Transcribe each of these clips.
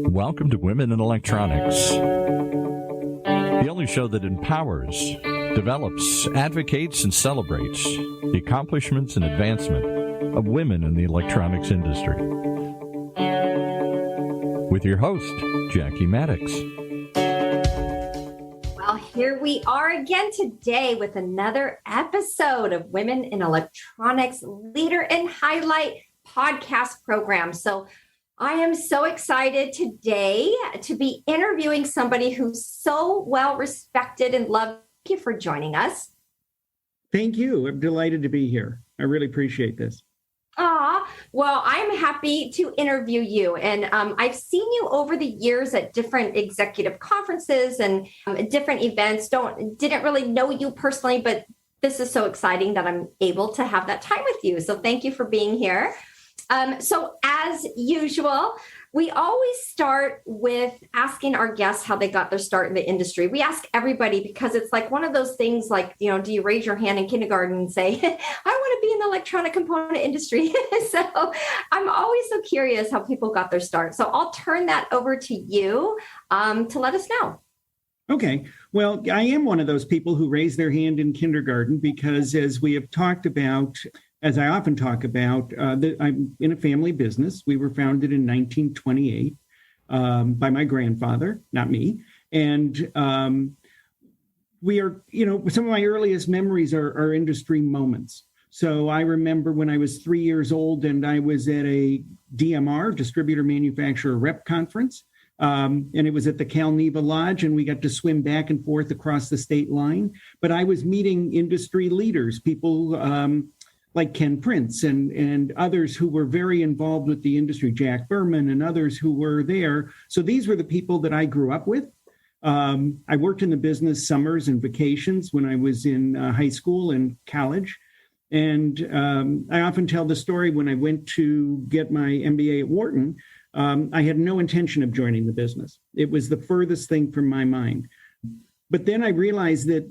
Welcome to Women in Electronics, the only show that empowers, develops, advocates, and celebrates the accomplishments and advancement of women in the electronics industry. With your host, Jackie Mattox. Well, here we are again today with another episode of Women in Electronics Leader and Highlight podcast program. So I am so excited today to be interviewing somebody who's so well respected and loved. Thank you for joining us. Thank you. I'm delighted to be here. I really appreciate this. Well, I'm happy to interview you. And I've seen you over the years at different executive conferences and different events. Didn't really know you personally, but this is so exciting that I'm able to have that time with you. So thank you for being here. So as usual, we always start with asking our guests how they got their start in the industry. We ask everybody because it's like one of those things like, do you raise your hand in kindergarten and say, I want to be in the electronic component industry? So I'm always so curious how people got their start. So I'll turn that over to you to let us know. Okay. Well, I am one of those people who raised their hand in kindergarten because as we have talked about, as I often talk about, I'm in a family business. We were founded in 1928 by my grandfather, not me. And we are, some of my earliest memories are industry moments. So I remember when I was 3 years old and I was at a DMR, Distributor Manufacturer Rep Conference. And it was at the Cal Neva Lodge, and we got to swim back and forth across the state line. But I was meeting industry leaders, people like Ken Prince and others who were very involved with the industry, Jack Berman and others who were there. So these were the people that I grew up with. I worked in the business summers and vacations when I was in high school and college. And I often tell the story when I went to get my MBA at Wharton, I had no intention of joining the business. It was the furthest thing from my mind. But then I realized that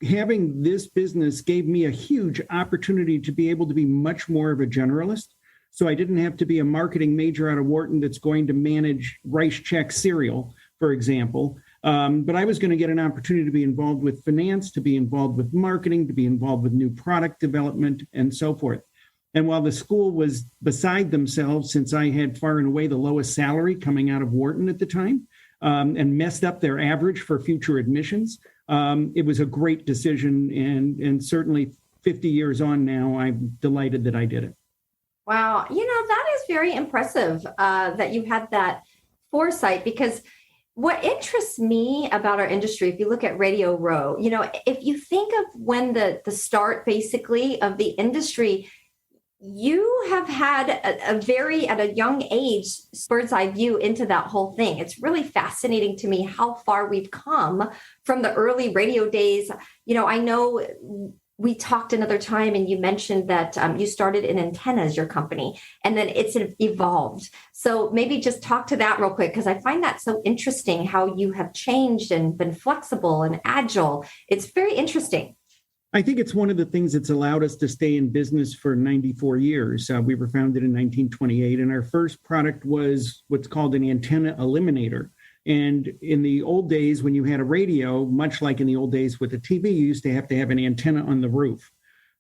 having this business gave me a huge opportunity to be able to be much more of a generalist. So I didn't have to be a marketing major out of Wharton that's going to manage Rice Check cereal, for example. But I was going to get an opportunity to be involved with finance, to be involved with marketing, to be involved with new product development, and so forth. And while the school was beside themselves, since I had far and away the lowest salary coming out of Wharton at the time, and messed up their average for future admissions, it was a great decision. And certainly 50 years on now, I'm delighted that I did it. Wow. That is very impressive that you had that foresight, because what interests me about our industry, if you look at Radio Row, if you think of when the start basically of the industry, you have had at a young age, bird's eye view into that whole thing. It's really fascinating to me how far we've come from the early radio days. I know we talked another time and you mentioned that you started in antennas, your company, and then it's evolved. So maybe just talk to that real quick, because I find that so interesting how you have changed and been flexible and agile. It's very interesting. I think it's one of the things that's allowed us to stay in business for 94 years. We were founded in 1928, and our first product was what's called an antenna eliminator. And in the old days, when you had a radio, much like in the old days with a TV, you used to have an antenna on the roof.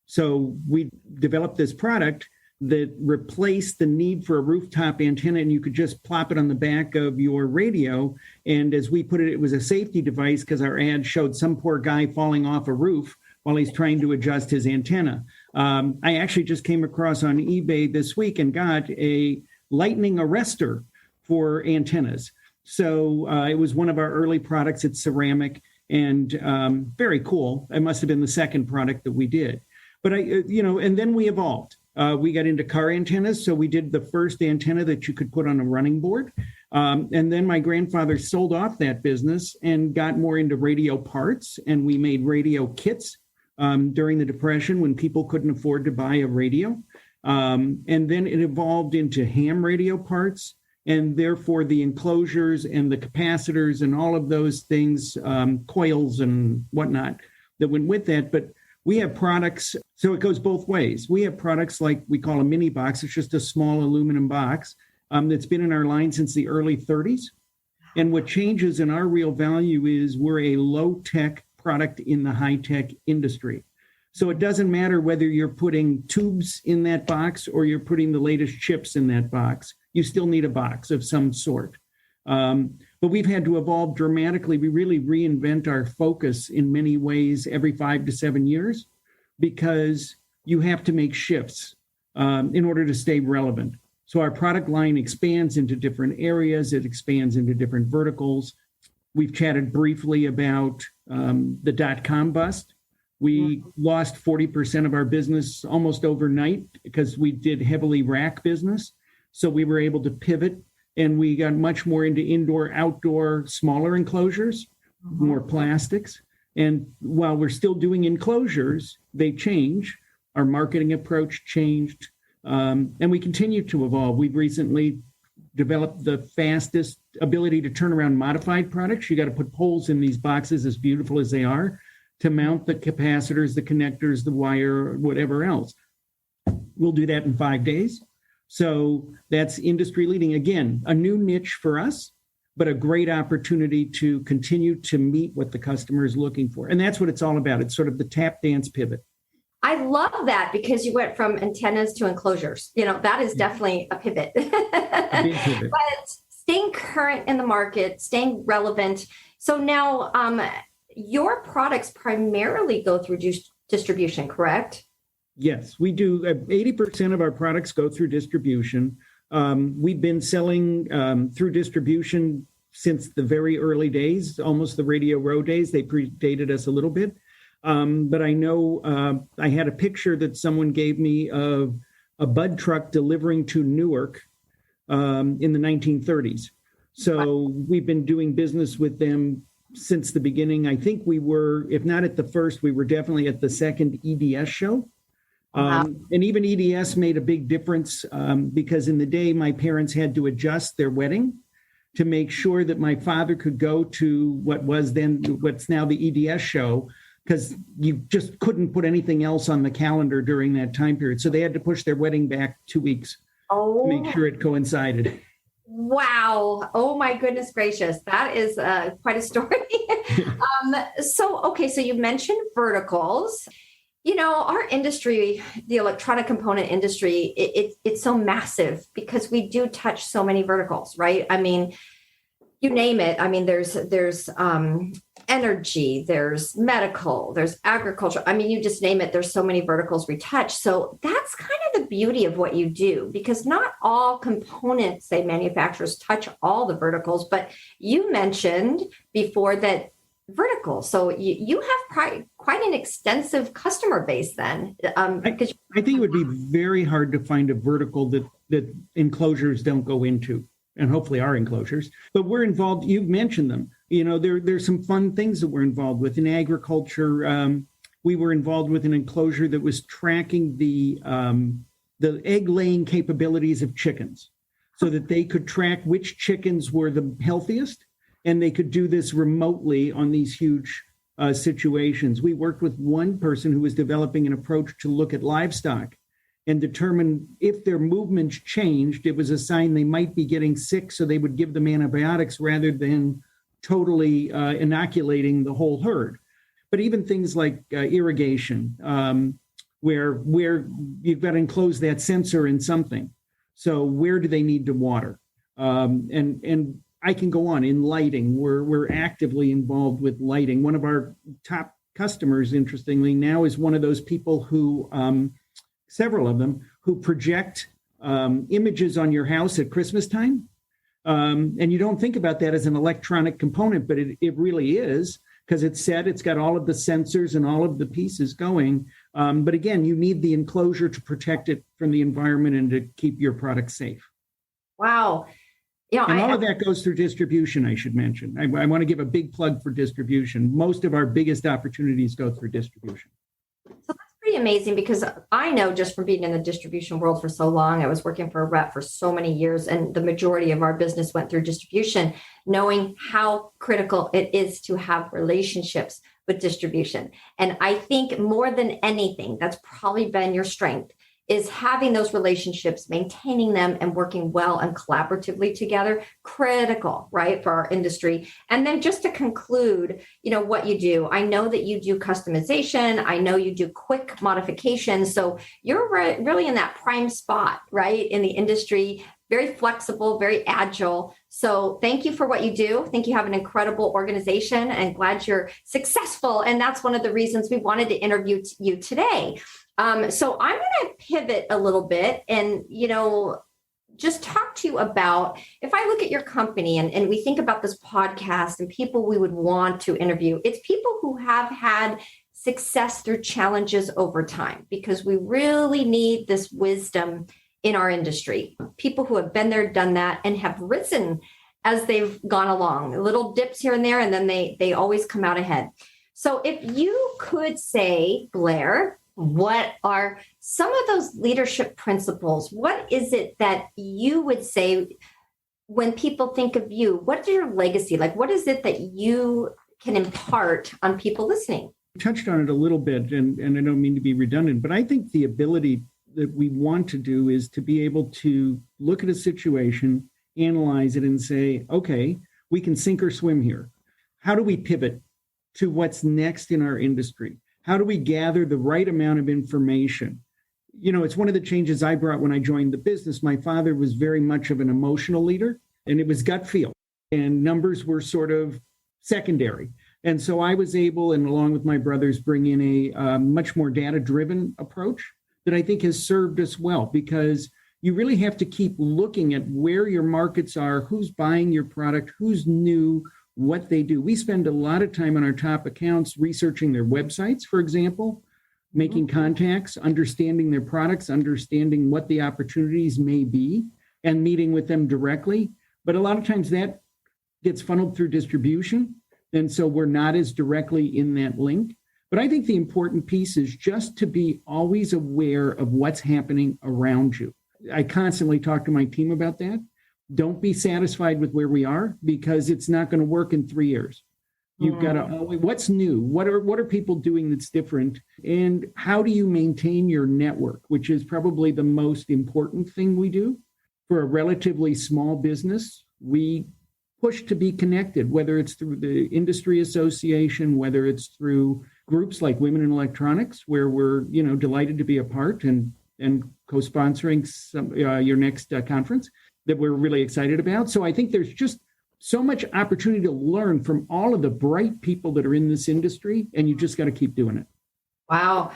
So we developed this product that replaced the need for a rooftop antenna, and you could just plop it on the back of your radio. And as we put it, it was a safety device because our ad showed some poor guy falling off a roof while he's trying to adjust his antenna. I actually just came across on eBay this week and got a lightning arrestor for antennas. So it was one of our early products. It's ceramic and very cool. It must have been the second product that we did. But and then we evolved. We got into car antennas. So we did the first antenna that you could put on a running board. And then my grandfather sold off that business and got more into radio parts. And we made radio kits during the Depression when people couldn't afford to buy a radio. And then it evolved into ham radio parts, and therefore the enclosures and the capacitors and all of those things, coils and whatnot that went with that. But We have products, so it goes both ways. We have products like we call a mini box. It's just a small aluminum box that's been in our line since the early 30s. And what changes in our real value is we're a low-tech product in the high-tech industry. So it doesn't matter whether you're putting tubes in that box or you're putting the latest chips in that box. You still need a box of some sort. But we've had to evolve dramatically. We really reinvent our focus in many ways every 5 to 7 years because you have to make shifts in order to stay relevant. So our product line expands into different areas. It expands into different verticals. We've chatted briefly about the dot-com bust. We lost 40% of our business almost overnight because we did heavily rack business. So we were able to pivot and we got much more into indoor, outdoor, smaller enclosures, more plastics. And while we're still doing enclosures, they change. Our marketing approach changed. And we continue to evolve. We've recently developed the fastest ability to turn around modified products. You got to put poles in these boxes, as beautiful as they are, to mount the capacitors, the connectors, the wire, whatever else. We'll do that in 5 days. So that's industry leading. Again, a new niche for us, but a great opportunity to continue to meet what the customer is looking for. And that's what it's all about. It's sort of the tap dance pivot. I love that because you went from antennas to enclosures. That is definitely a pivot. A big pivot. But staying current in the market, staying relevant. So now your products primarily go through distribution, correct? Yes, we do. 80% of our products go through distribution. We've been selling through distribution since the very early days, almost the Radio Row days. They predated us a little bit. But I know I had a picture that someone gave me of a Bud truck delivering to Newark in the 1930s. So we've been doing business with them since the beginning. I think we were, if not at the first, we were definitely at the second EDS show. And even EDS made a big difference because in the day, my parents had to adjust their wedding to make sure that my father could go to what's now the EDS show, because you just couldn't put anything else on the calendar during that time period. So they had to push their wedding back 2 weeks to make sure it coincided. Wow. Oh, my goodness gracious. That is quite a story. So you mentioned verticals. Our industry, the electronic component industry, it's so massive because we do touch so many verticals, right? I mean, you name it. I mean, there's energy, there's medical, there's agriculture. I mean, you just name it. There's so many verticals we touch. So that's kind of the beauty of what you do, because not all components, say manufacturers, touch all the verticals. But you mentioned before that vertical. So you have quite an extensive customer base then. I think it would be very hard to find a vertical that enclosures don't go into, and hopefully our enclosures. But we're involved. You've mentioned them. There's some fun things that we're involved with in agriculture. We were involved with an enclosure that was tracking the egg laying capabilities of chickens, so that they could track which chickens were the healthiest. And they could do this remotely on these huge situations. We worked with one person who was developing an approach to look at livestock and determine if their movements changed. It was a sign they might be getting sick, so they would give them antibiotics rather than totally inoculating the whole herd. But even things like irrigation, where you've got to enclose that sensor in something. So where do they need to water? And I can go on. In lighting, we're actively involved with lighting. One of our top customers, interestingly, now is one of those people who, several of them, who project images on your house at Christmas time. And you don't think about that as an electronic component, but it really is, because it's got all of the sensors and all of the pieces going. But again, you need the enclosure to protect it from the environment and to keep your product safe. Wow. And all of that goes through distribution, I should mention. I want to give a big plug for distribution. Most of our biggest opportunities go through distribution. So that's pretty amazing, because I know just from being in the distribution world for so long, I was working for a rep for so many years, and the majority of our business went through distribution, knowing how critical it is to have relationships with distribution. And I think more than anything, that's probably been your strength, is having those relationships, maintaining them, and working well and collaboratively together, critical, right, for our industry. And then just to conclude, what you do, I know that you do customization. I know you do quick modifications. So you're really in that prime spot, right, in the industry, very flexible, very agile. So thank you for what you do. I think you have an incredible organization and glad you're successful. And that's one of the reasons we wanted to interview you today. So I'm going to pivot a little bit and, just talk to you about, if I look at your company and we think about this podcast and people we would want to interview, it's people who have had success through challenges over time, because we really need this wisdom in our industry. People who have been there, done that, and have risen as they've gone along. Little dips here and there, and then they always come out ahead. So if you could say, Blair, what are some of those leadership principles? What is it that you would say when people think of you? What's your legacy? Like, what is it that you can impart on people listening? You touched on it a little bit, and I don't mean to be redundant, but I think the ability that we want to do is to be able to look at a situation, analyze it, and say, okay, we can sink or swim here. How do we pivot to what's next in our industry? How do we gather the right amount of information? It's one of the changes I brought when I joined the business. My father was very much of an emotional leader, and it was gut feel, and numbers were sort of secondary. And so I was able, and along with my brothers, bring in a much more data-driven approach that I think has served us well, because you really have to keep looking at where your markets are, who's buying your product, who's new, what they do. We spend a lot of time on our top accounts researching their websites, for example, making contacts, understanding their products, understanding what the opportunities may be, and meeting with them directly. But a lot of times that gets funneled through distribution, and so we're not as directly in that link. But I think the important piece is just to be always aware of what's happening around you. I constantly talk to my team about that. Don't be satisfied with where we are, because it's not going to work in 3 years. You've got to, what's new? What are people doing that's different? And how do you maintain your network, which is probably the most important thing we do. For a relatively small business, we push to be connected, whether it's through the industry association, whether it's through groups like Women in Electronics, where we're, delighted to be a part and co-sponsoring your next conference that we're really excited about. So I think there's just so much opportunity to learn from all of the bright people that are in this industry, and you just got to keep doing it. Wow.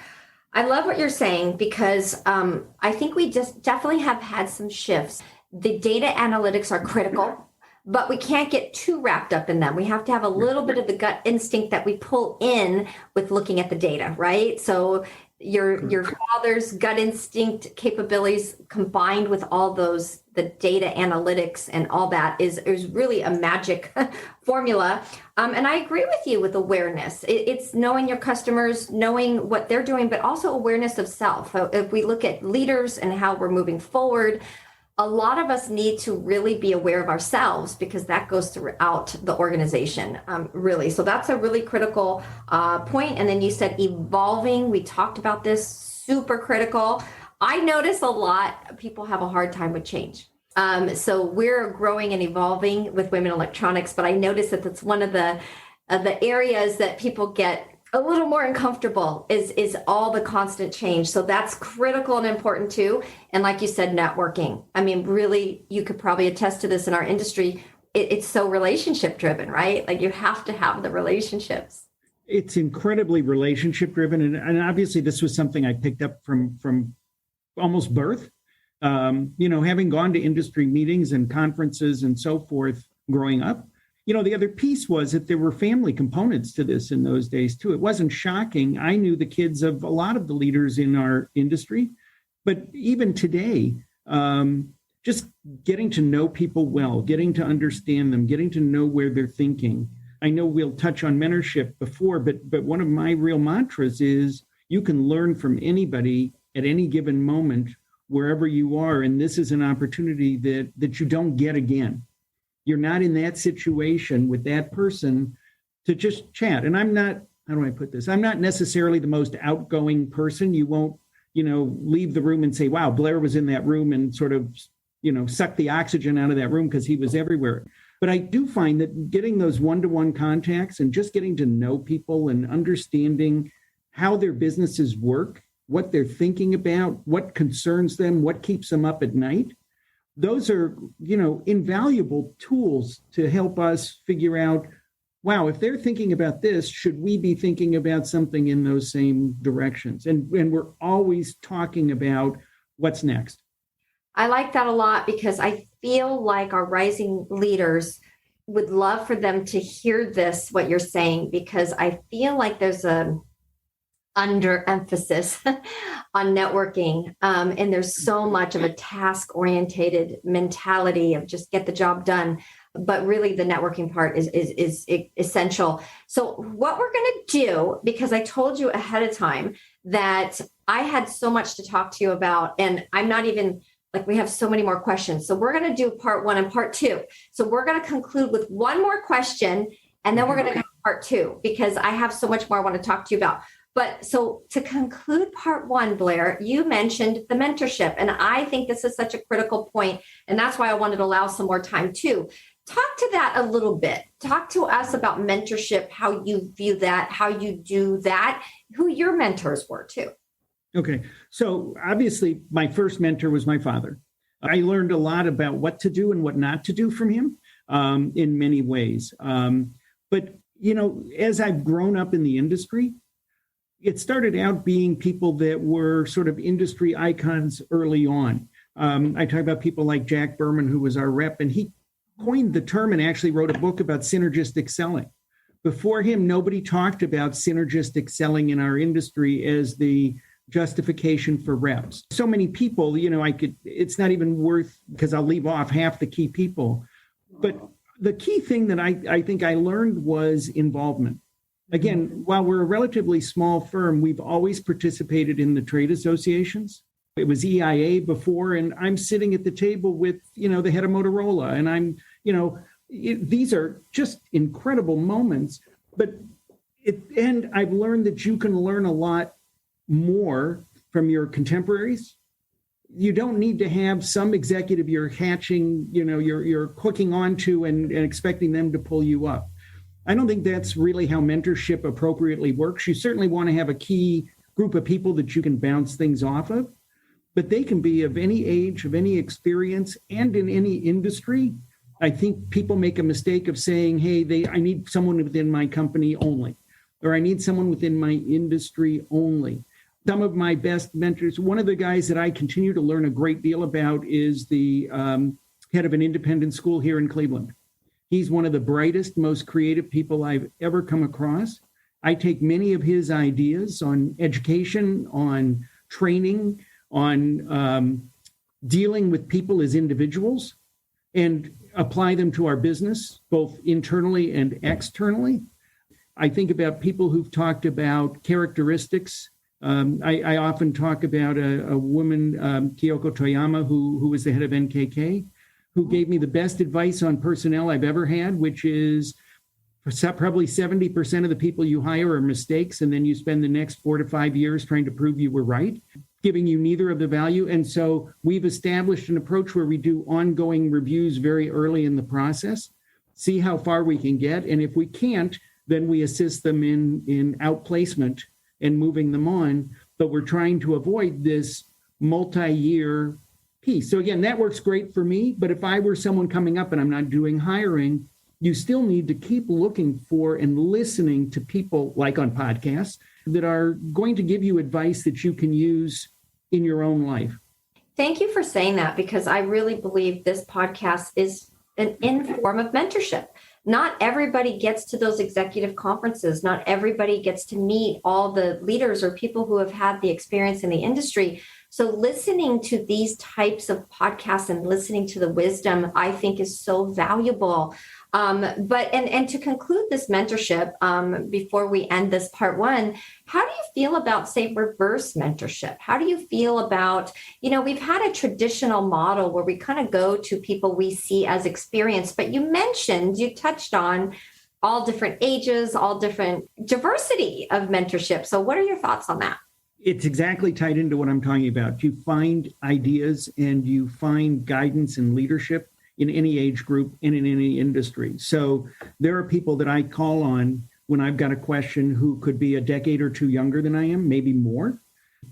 I love what you're saying, because I think we just definitely have had some shifts. The data analytics are critical, but we can't get too wrapped up in them. We have to have a little bit of the gut instinct that we pull in with looking at the data, right? So your father's gut instinct capabilities combined with all those, the data analytics and all that is really a magic formula. And I agree with you with awareness. It's knowing your customers, knowing what they're doing, but also awareness of self. If we look at leaders and how we're moving forward, a lot of us need to really be aware of ourselves, because that goes throughout the organization, really. So that's a really critical point. And then you said evolving. We talked about this, super critical. I notice a lot people have a hard time with change. So we're growing and evolving with Women in Electronics, but I notice that that's one of the areas that people get a little more uncomfortable is all the constant change. So that's critical and important too. And like you said, networking. I mean, really, you could probably attest to this in our industry. It's so relationship driven, right? Like you have to have the relationships. It's incredibly relationship driven. And obviously this was something I picked up from almost birth. Having gone to industry meetings and conferences and so forth growing up. The other piece was that there were family components to this in those days, too. It wasn't shocking. I knew the kids of a lot of the leaders in our industry. But even today, just getting to know people well, getting to understand them, getting to know where they're thinking. I know we'll touch on mentorship before, but one of my real mantras is you can learn from anybody at any given moment, wherever you are. And this is an opportunity that you don't get again. You're not in that situation with that person to just chat. And I'm not how do I put this? I'm not necessarily the most outgoing person. You won't, leave the room and say, wow, Blair was in that room and sort of, suck the oxygen out of that room because he was everywhere. But I do find that getting those one-to-one contacts and just getting to know people and understanding how their businesses work, what they're thinking about, what concerns them, what keeps them up at night, those are, invaluable tools to help us figure out, wow, if they're thinking about this, should we be thinking about something in those same directions? And we're always talking about what's next. I like that a lot because I feel like our rising leaders would love for them to hear this, what you're saying, because I feel like there's a underemphasis on networking. And there's so much of a task-oriented mentality of just get the job done. But really the networking part is essential. So what we're going to do, because I told you ahead of time that I had so much to talk to you about, and I'm not even we have so many more questions. So we're going to do part 1 and part 2. So we're going to conclude with one more question, and then we're going to go to part 2, because I have so much more I want to talk to you about. But so to conclude part 1, Blair, you mentioned the mentorship, and I think this is such a critical point, and that's why I wanted to allow some more time too. Talk to that a little bit. Talk to us about mentorship, how you view that, how you do that, who your mentors were too. Okay. So obviously my first mentor was my father. I learned a lot about what to do and what not to do from him in many ways. But, as I've grown up in the industry, it started out being people that were sort of industry icons early on. I talk about people like Jack Berman, who was our rep, and he coined the term and actually wrote a book about synergistic selling. Before him, nobody talked about synergistic selling in our industry as the justification for reps. So many people, it's not even worth, because I'll leave off half the key people. But the key thing that I think I learned was involvement. Again, while we're a relatively small firm, we've always participated in the trade associations. It was EIA before, and I'm sitting at the table with, the head of Motorola, and I'm, these are just incredible moments. But and I've learned that you can learn a lot more from your contemporaries. You don't need to have some executive you're hatching, you're hooking onto and expecting them to pull you up. I don't think that's really how mentorship appropriately works. You certainly want to have a key group of people that you can bounce things off of, but they can be of any age, of any experience, and in any industry. I think people make a mistake of saying, hey, I need someone within my company only, or I need someone within my industry only. Some of my best mentors, one of the guys that I continue to learn a great deal about is the head of an independent school here in Cleveland. He's one of the brightest, most creative people I've ever come across. I take many of his ideas on education, on training, on dealing with people as individuals, and apply them to our business, both internally and externally. I think about people who've talked about characteristics. I often talk about a woman, Kyoko Toyama, who was the head of NKK, who gave me the best advice on personnel I've ever had, which is probably 70% of the people you hire are mistakes, and then you spend the next 4 to 5 years trying to prove you were right, giving you neither of the value. And so we've established an approach where we do ongoing reviews very early in the process, see how far we can get. And if we can't, then we assist them in outplacement and moving them on. But we're trying to avoid this multi-year piece. So again, that works great for me. But if I were someone coming up and I'm not doing hiring, you still need to keep looking for and listening to people like on podcasts that are going to give you advice that you can use in your own life. Thank you for saying that, because I really believe this podcast is an form of mentorship. Not everybody gets to those executive conferences. Not everybody gets to meet all the leaders or people who have had the experience in the industry. So listening to these types of podcasts and listening to the wisdom, I think, is so valuable. But to conclude this mentorship, before we end this part 1, how do you feel about, say, reverse mentorship? How do you feel about, we've had a traditional model where we kind of go to people we see as experienced, but you touched on all different ages, all different diversity of mentorship. So what are your thoughts on that? It's exactly tied into what I'm talking about. You find ideas and you find guidance and leadership in any age group and in any industry. So there are people that I call on when I've got a question who could be a decade or two younger than I am, maybe more.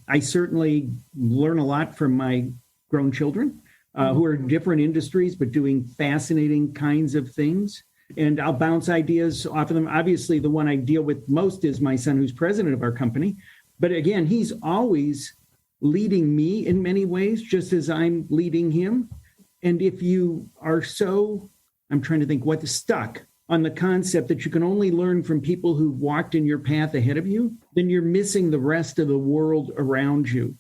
I certainly learn a lot from my grown children who are in different industries, but doing fascinating kinds of things. And I'll bounce ideas off of them. Obviously, the one I deal with most is my son, who's president of our company. But again, he's always leading me in many ways, just as I'm leading him. And if you are I'm trying to think stuck on the concept that you can only learn from people who've walked in your path ahead of you, then you're missing the rest of the world around you.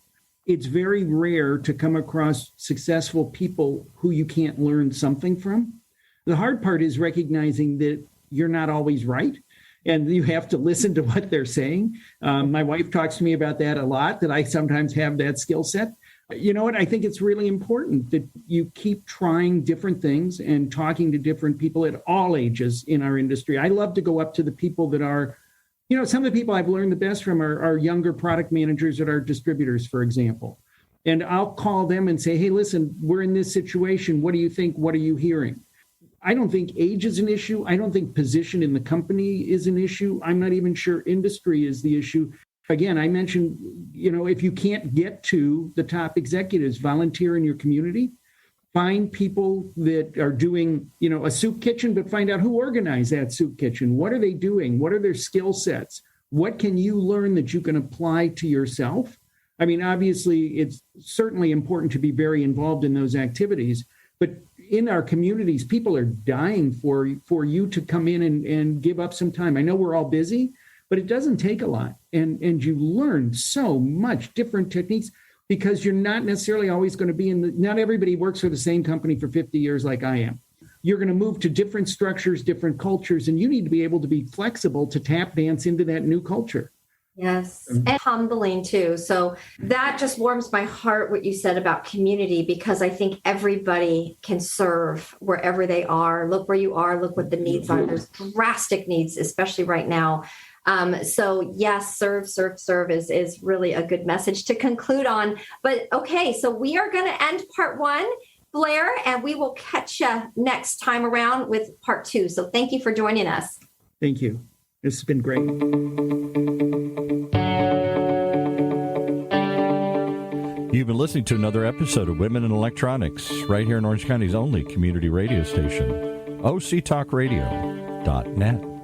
It's very rare to come across successful people who you can't learn something from. The hard part is recognizing that you're not always right, and you have to listen to what they're saying. My wife talks to me about that a lot, that I sometimes have that skill set. You know what? I think it's really important that you keep trying different things and talking to different people at all ages in our industry. I love to go up to the people that are, some of the people I've learned the best from are younger product managers at our distributors, for example. And I'll call them and say, hey, listen, we're in this situation. What do you think? What are you hearing? I don't think age is an issue. I don't think position in the company is an issue. I'm not even sure industry is the issue. Again, I mentioned, if you can't get to the top executives, volunteer in your community, find people that are doing, a soup kitchen, but find out who organized that soup kitchen. What are they doing? What are their skill sets? What can you learn that you can apply to yourself? I mean, obviously, it's certainly important to be very involved in those activities, but in our communities, people are dying for you to come in and give up some time. I know we're all busy, but it doesn't take a lot. And you learn so much different techniques because you're not necessarily always going to be not everybody works for the same company for 50 years like I am. You're going to move to different structures, different cultures, and you need to be able to be flexible to tap dance into that new culture. Yes, and humbling too. So that just warms my heart, what you said about community, because I think everybody can serve wherever they are. Look where you are, look what the needs are. There's drastic needs, especially right now. So yes, serve is really a good message to conclude on. But okay, so we are going to end part 1, Blair, and we will catch you next time around with part 2. So thank you for joining us. Thank you. This has been great. You've been listening to another episode of Women in Electronics, right here in Orange County's only community radio station, octalkradio.net.